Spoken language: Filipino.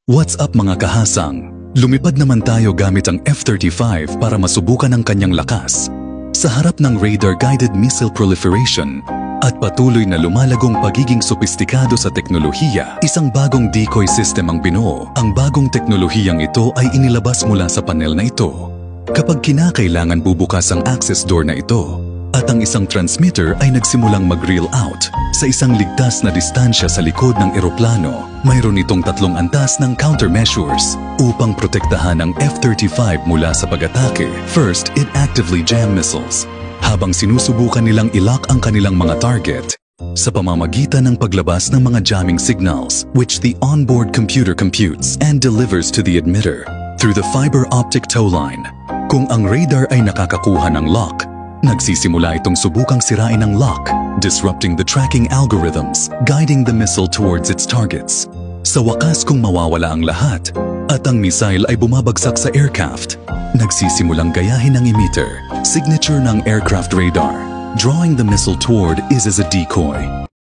What's up mga kahasang? Lumipad naman tayo gamit ang F-35 para masubukan ang kanyang lakas. Sa harap ng radar-guided missile proliferation at patuloy na lumalagong pagiging sopistikado sa teknolohiya, isang bagong decoy system ang binuo. Ang bagong teknolohiyang ito ay inilabas mula sa panel na ito. Kapag kinakailangan bubukas ang access door na ito, at ang isang transmitter ay nagsimulang mag-reel out sa isang ligtas na distansya sa likod ng eroplano, mayroon itong 3 antas ng countermeasures upang protektahan ang F-35 mula sa pag-atake. First, it actively jam missiles. Habang sinusubukan nilang ilock ang kanilang mga target sa pamamagitan ng paglabas ng mga jamming signals which the onboard computer computes and delivers to the emitter through the fiber optic tow line. Kung ang radar ay nakakakuha ng lock, nagsisimula itong subukang sirain ang lock, disrupting the tracking algorithms, guiding the missile towards its targets. Sa wakas kung mawawala ang lahat, at ang missile ay bumabagsak sa aircraft, nagsisimulang gayahin ang emitter, signature ng aircraft radar. Drawing the missile toward is as a decoy.